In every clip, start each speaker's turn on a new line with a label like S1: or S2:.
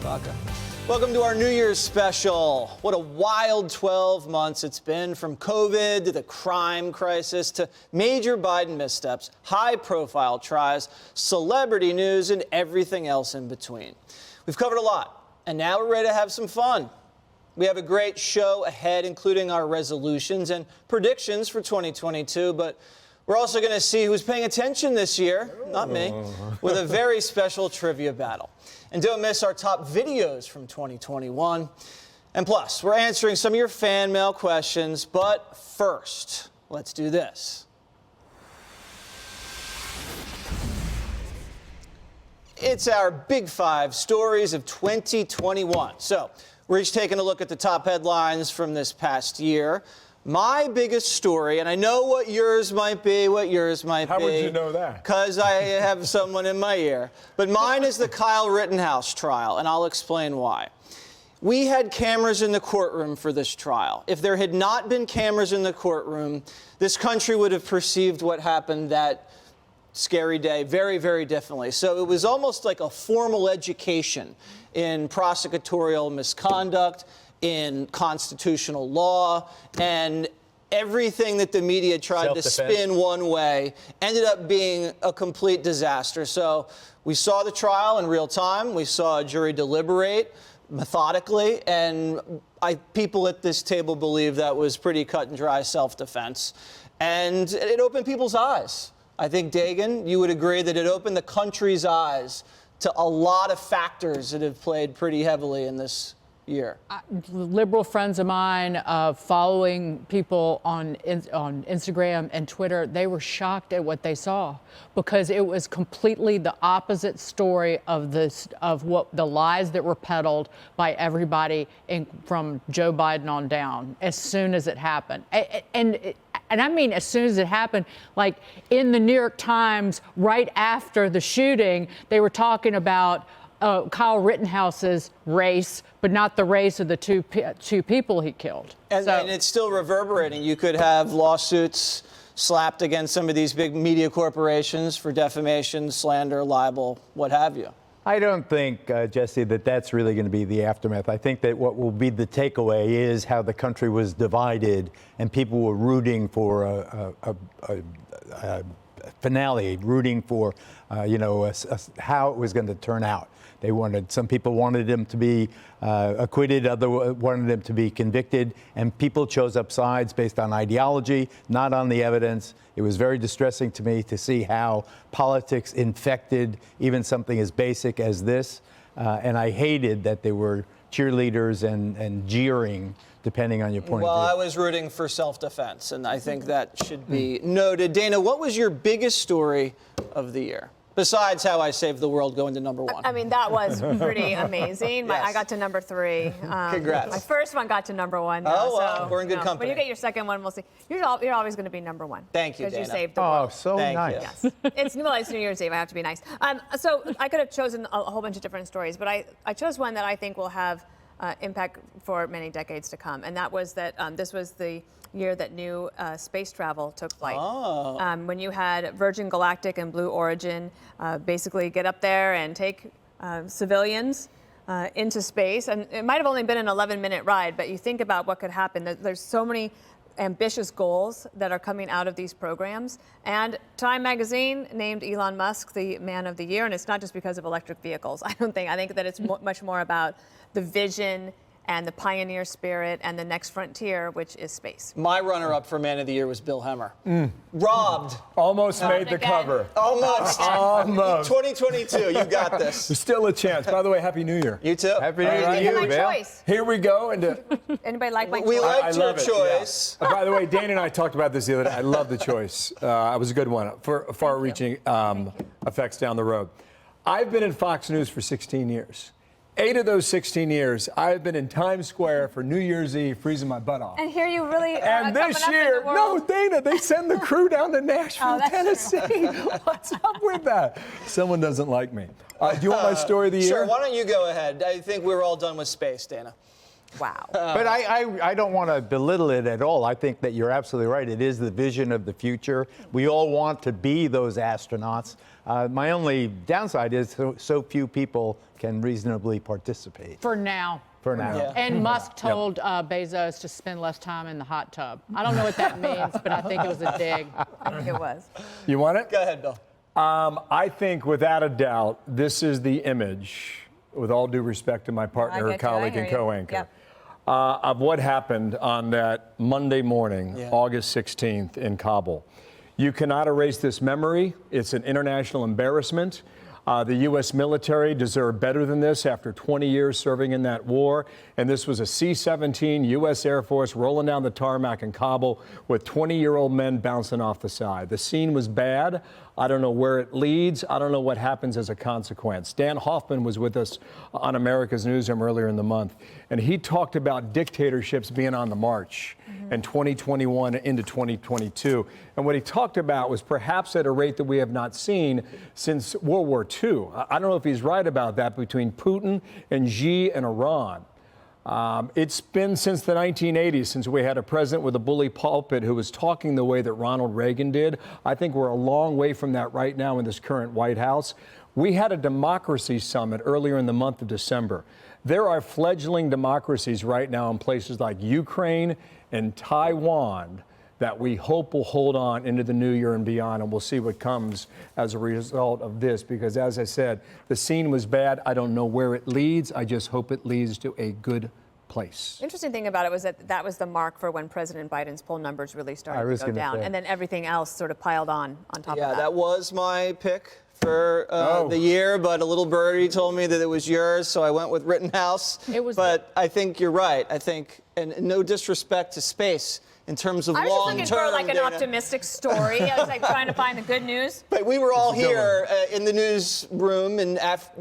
S1: Vodka. Welcome to our New Year's special. What a wild 12 months it's been, from COVID to the crime crisis to major Biden missteps, high-profile tries, celebrity news, and everything else in between. We've covered a lot, and now we're ready to have some fun. We have a great show ahead, including our resolutions and predictions for 2022, but we're also going to see who's paying attention this year, not me, with a very special trivia battle. And don't miss our top videos from 2021. And plus, we're answering some of your fan mail questions. But first, let's do this. It's our Big Five stories of 2021. So we're each taking a look at the top headlines from this past year. My biggest story, and I know what yours might be,
S2: How would you know that?
S1: Because I have someone in my ear. But mine is the Kyle Rittenhouse trial, and I'll explain why. We had cameras in the courtroom for this trial. If there had not been cameras in the courtroom, this country would have perceived what happened that scary day very, very differently. So it was almost like a formal education in prosecutorial misconduct, in constitutional law, and everything that the media tried to spin one way ended up being a complete disaster. So we saw the trial in real time. We saw a jury deliberate methodically, and people at this table believe that was pretty cut and dry self-defense. And it opened people's eyes. I think, Dagan, you would agree that it opened the country's eyes to a lot of factors that have played pretty heavily in this year.
S3: Liberal friends of mine, following people on Instagram and Twitter, they were shocked at what they saw, because it was completely the opposite story of what the lies that were peddled by everybody from Joe Biden on down as soon as it happened. And I mean, as soon as it happened, like in the New York Times, right after the shooting, they were talking about Kyle Rittenhouse's race, but not the race of the two people he killed.
S1: And it's still reverberating. You could have lawsuits slapped against some of these big media corporations for defamation, slander, libel, what have you.
S2: I don't think, Jesse, that that's really going to be the aftermath. I think that what will be the takeaway is how the country was divided and people were rooting for a finale, rooting for, how it was going to turn out. Some people wanted him to be acquitted, others wanted him to be convicted, and people chose up sides based on ideology, not on the evidence. It was very distressing to me to see how politics infected even something as basic as this, and I hated that there were cheerleaders and jeering, depending on your point of view.
S1: Well, I was rooting for self-defense, and I think that should be noted. Dana, what was your biggest story of the year? Besides how I saved the world going to number one.
S4: I mean, that was pretty amazing.
S1: Yes.
S4: I got to number 3.
S1: Congrats.
S4: My first one got to number 1. Though,
S1: Oh, well,
S4: so,
S1: we're in good company.
S4: When you get your second one, we'll see. You're always going to be number 1.
S1: Thank you, Dana.
S4: Because you saved the world.
S2: Oh, so
S1: Thank
S2: nice.
S1: you.
S4: Yes. It's New Year's Eve. I have to be nice. So I could have chosen a whole bunch of different stories, but I chose one that I think will have impact for many decades to come. And that was that this was the year that new space travel took flight.
S1: Oh.
S4: When you had Virgin Galactic and Blue Origin basically get up there and take civilians into space. And it might have only been an 11-minute ride, but you think about what could happen. There's so many ambitious goals that are coming out of these programs. And Time magazine named Elon Musk the man of the year. And it's not just because of electric vehicles. I think that it's much more about the vision and the pioneer spirit and the next frontier, which is space.
S1: My runner-up for Man of the Year was Bill Hemmer. Robbed.
S2: Almost made the cover.
S1: Almost.
S2: Almost.
S1: 2022, you got this.
S2: There's still a chance. By the way, Happy New Year.
S1: You too.
S2: Happy New Year
S4: What do
S2: to
S4: you think
S2: you,
S4: of my
S2: Bill.
S4: choice?
S2: Here we go.
S4: Anybody like my
S1: We
S4: choice?
S1: liked your
S2: love it,
S1: choice.
S2: yeah. By the way, Dana and I talked about this the other day. I love the choice. It was a good one for far-reaching effects down the road. I've been in Fox News for 16 years. 8 of those 16 years, I've been in Times Square for New Year's Eve, freezing my butt off.
S4: And here you really
S2: And this year, no, Dana, they send the crew down to Nashville, Tennessee. What's up with that? Someone doesn't like me. Do you want my story of the year?
S1: Sure, why don't you go ahead? I think we're all done with space, Dana.
S4: Wow.
S2: But I don't want to belittle it at all. I think that you're absolutely right. It is the vision of the future. We all want to be those astronauts. My only downside is so few people can reasonably participate.
S3: For now.
S2: For now.
S1: Yeah.
S3: And Musk told Bezos to spend less time in the hot tub. I don't know what that means, but I think it was a dig.
S4: I think it was.
S5: You want it?
S1: Go ahead, Bill.
S5: I think, without a doubt, this is the image, with all due respect to my partner,
S4: get you.
S5: colleague,
S4: I
S5: and
S4: hear you.
S5: co-anchor,
S4: Yep.
S5: of what happened on that Monday morning, August 16th, in Kabul. You cannot erase this memory. It's an international embarrassment. The U.S. military deserved better than this after 20 years serving in that war. And this was a C-17 U.S. Air Force rolling down the tarmac in Kabul with 20-year-old men bouncing off the side. The scene was bad. I don't know where it leads. I don't know what happens as a consequence. Dan Hoffman was with us on America's Newsroom earlier in the month, and he talked about dictatorships being on the march in 2021 into 2022. And what he talked about was perhaps at a rate that we have not seen since World War II. I don't know if he's right about that, between Putin and Xi and Iran. It's been since the 1980s since we had a president with a bully pulpit who was talking the way that Ronald Reagan did. I think we're a long way from that right now in this current White House. We had a democracy summit earlier in the month of December. There are fledgling democracies right now in places like Ukraine and Taiwan that we hope will hold on into the new year and beyond, and we'll see what comes as a result of this, because as I said, the scene was bad. I don't know where it leads. I just hope it leads to a good place.
S4: Interesting thing about it was that was the mark for when President Biden's poll numbers really started to go down, and then everything else sort of piled on top of that.
S1: Yeah, that was my pick for the year, but a little birdie told me that it was yours, so I went with Rittenhouse. But I think you're right. I think, and no disrespect to space, in terms of long-term.
S4: I was just looking for like an optimistic story. I was like trying to find the good news.
S1: But we were all here in the newsroom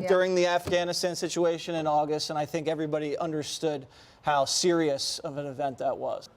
S1: during the Afghanistan situation in August, and I think everybody understood how serious of an event that was.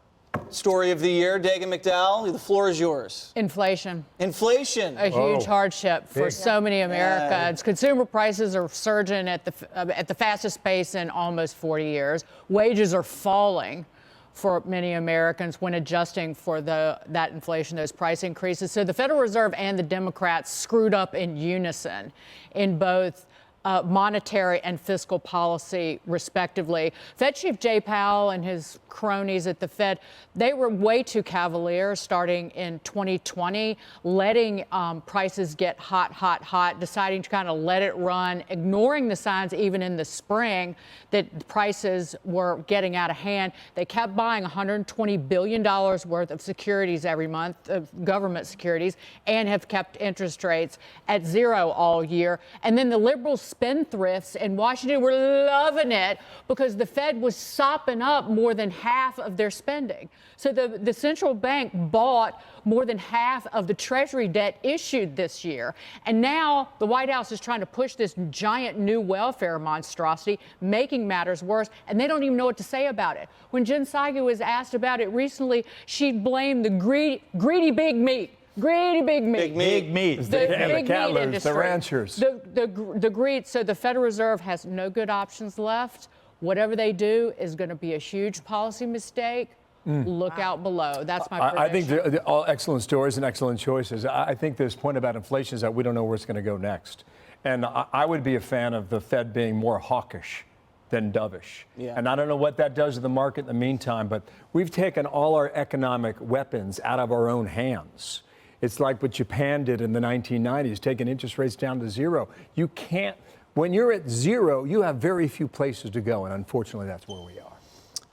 S1: Story of the year, Dagan McDowell, the floor is yours.
S3: Inflation.
S1: Inflation.
S3: A huge hardship for so many Americans. Consumer prices are surging at the fastest pace in almost 40 years. Wages are falling for many Americans when adjusting for that inflation, those price increases. So the Federal Reserve and the Democrats screwed up in unison in both monetary and fiscal policy, respectively. Fed Chief Jay Powell and his cronies at the Fed, they were way too cavalier starting in 2020, letting prices get hot, deciding to kind of let it run, ignoring the signs even in the spring that prices were getting out of hand. They kept buying $120 billion worth of securities every month, of government securities, and have kept interest rates at zero all year. And then the liberal spendthrifts in Washington were loving it because the Fed was sopping up more than half of their spending. So the central bank bought more than half of the Treasury debt issued this year. And now the White House is trying to push this giant new welfare monstrosity, making matters worse, and they don't even know what to say about it. When Jen Psaki was asked about it recently, she blamed the greedy big meat. Greedy big meat.
S2: Big meat.
S3: The big
S5: cattlers,
S3: meat industry.
S5: the ranchers.
S3: The greed. So the Federal Reserve has no good options left. Whatever they do is going to be a huge policy mistake. Look out below. That's my prediction.
S5: I think they're all excellent stories and excellent choices. I think this point about inflation is that we don't know where it's going to go next. And I would be a fan of the Fed being more hawkish than dovish.
S1: Yeah.
S5: And I don't know what that does to the market in the meantime, but we've taken all our economic weapons out of our own hands. It's like what Japan did in the 1990s, taking interest rates down to zero. You can't, when you're at zero, you have very few places to go, and unfortunately, that's where we are.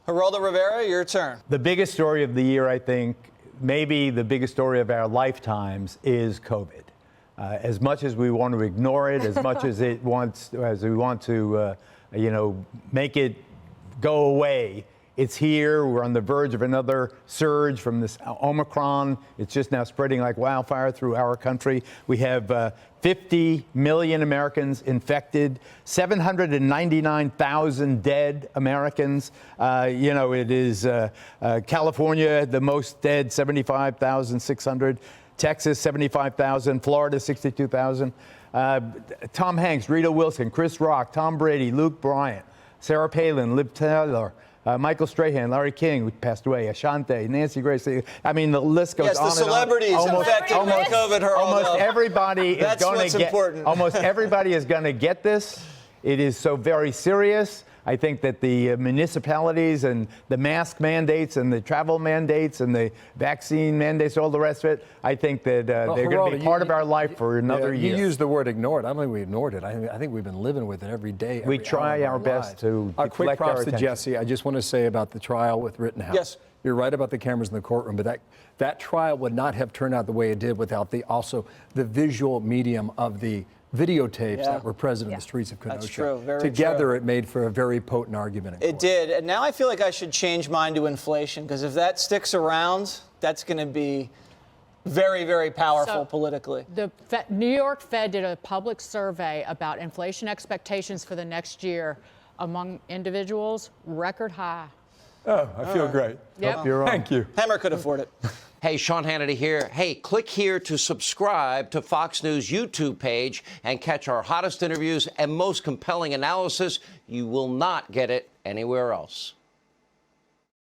S1: Geraldo Rivera, your turn.
S2: The biggest story of the year, I think, maybe the biggest story of our lifetimes, is COVID. As much as we want to ignore it, as much as we want to, make it go away, it's here. We're on the verge of another surge from this Omicron. It's just now spreading like wildfire through our country. We have 50 million Americans infected, 799,000 dead Americans. It is California, the most dead, 75,600. Texas, 75,000. Florida, 62,000. Tom Hanks, Rita Wilson, Chris Rock, Tom Brady, Luke Bryant, Sarah Palin, Liv Taylor, Michael Strahan, Larry King, who passed away, Ashanti, Nancy Grace. I mean, the list goes
S1: Yes,
S2: on
S1: the celebrities
S2: and on.
S1: infected with COVID are
S2: Almost everybody is
S1: That's
S2: going
S1: what's
S2: to get.
S1: important.
S2: Almost everybody is going to get this. It is so very serious. I think that the municipalities and the mask mandates and the travel mandates and the vaccine mandates, all the rest of it, I think that they're going to be part of our life for another year.
S5: You used the word ignored. I don't think we ignored it. I think we've been living with it every day.
S2: We
S5: every
S2: try
S5: hour of
S2: our best
S5: lives.
S2: to
S5: Quick
S2: deflect our
S5: props to
S2: attention.
S5: Jesse. I just want to say about the trial with Rittenhouse.
S1: Yes.
S5: You're right about the cameras in the courtroom, but that trial would not have turned out the way it did without the visual medium of the videotapes that were present in the streets of Kenosha.
S1: That's true. Very
S5: Together,
S1: true.
S5: it made for a very potent argument.
S1: It did. And now I feel like I should change mine to inflation, because if that sticks around, that's going to be very, very powerful politically.
S3: The New York Fed did a public survey about inflation expectations for the next year among individuals, record high.
S5: Oh, I feel great.
S3: Yep.
S2: Hope you're wrong.
S5: Thank you.
S1: Hammer could afford it.
S6: Hey, Sean Hannity here. Hey, click here to subscribe to Fox News YouTube page and catch our hottest interviews and most compelling analysis. You will not get it anywhere else.